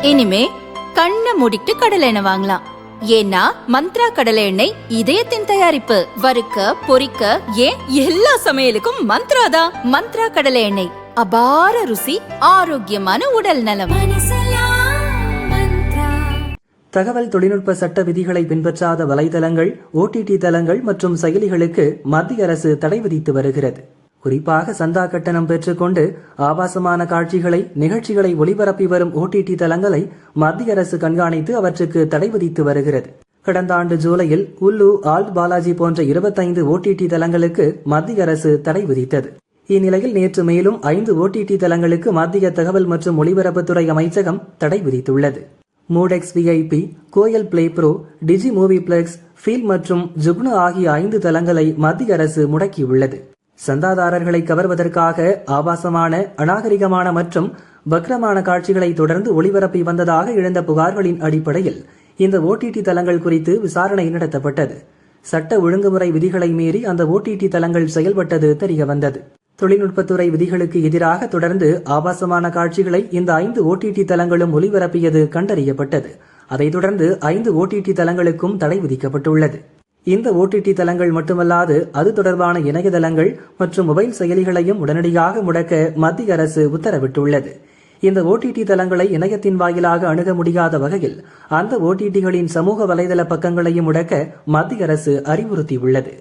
இனிமே கண்ணை மூடிட்டு கடலை எண்ணெய் வாங்கலாம். ஏன்னா மந்த்ரா கடலை எண்ணெய் இதயத்தின் தயாரிப்பு. வறுக்க பொரிக்க ஏன் எல்லா சமையலுக்கும் மந்த்ரா தான். மந்த்ரா கடலை எண்ணெய், அபார ருசி, ஆரோக்கியமான உடல் நலம். தகவல் தொழில்நுட்ப சட்ட விதிகளை பின்பற்றாத வலைதளங்கள், OTT தளங்கள் மற்றும் செயலிகளுக்கு மத்திய அரசு தடை விதித்து வருகிறது. குறிப்பாக சந்தா கட்டணம் பெற்றுக்கொண்டு ஆபாசமான காட்சிகளை, நிகழ்ச்சிகளை ஒளிபரப்பி வரும் OTT தளங்களை மத்திய அரசு கண்காணித்து அவற்றுக்கு தடை விதித்து வருகிறது. கடந்த ஆண்டு ஜூலையில் உள்ளு, ஆல்ட் பாலாஜி போன்ற 25 OTT தளங்களுக்கு மத்திய அரசு தடை விதித்தது. இந்நிலையில் நேற்று மேலும் 5 OTT தளங்களுக்கு மத்திய தகவல் மற்றும் ஒலிபரப்புத்துறை அமைச்சகம் தடை விதித்துள்ளது. மூடெக்ஸ் VIP, கோயல் பிளே ப்ரோ, டிஜி மூவி பிளெக்ஸ், ஃபீல் மற்றும் ஜுக்னு ஆகிய 5 தளங்களை மத்திய அரசு முடக்கியுள்ளது. சந்தாதாரர்களை கவர்வதற்காக ஆபாசமான, அநாகரிகமான மற்றும் வக்ரமான காட்சிகளை தொடர்ந்து ஒளிபரப்பி வந்ததாக எழுந்த புகார்களின் அடிப்படையில் இந்த OTT தளங்கள் குறித்து விசாரணை நடத்தப்பட்டது. சட்ட ஒழுங்குமுறை விதிகளை மீறி அந்த OTT தளங்கள் செயல்பட்டது தெரியவந்தது. தொழில்நுட்பத்துறை விதிகளுக்கு எதிராக தொடர்ந்து ஆபாசமான காட்சிகளை இந்த 5 OTT தளங்களும் ஒளிபரப்பியது கண்டறியப்பட்டது. அதைத் தொடர்ந்து 5 OTT தளங்களுக்கும் தடை விதிக்கப்பட்டுள்ளது. இந்த OTT தளங்கள் மட்டுமல்லாது அது தொடர்பான இணையதளங்கள் மற்றும் மொபைல் செயலிகளையும் உடனடியாக முடக்க மத்திய அரசு உத்தரவிட்டுள்ளது. இந்த OTT தளங்களை இணையத்தின் வாயிலாக அணுக முடியாத வகையில் அந்த OTTகளின் சமூக வலைதள பக்கங்களையும் முடக்க மத்திய அரசு அறிவுறுத்தியுள்ளது.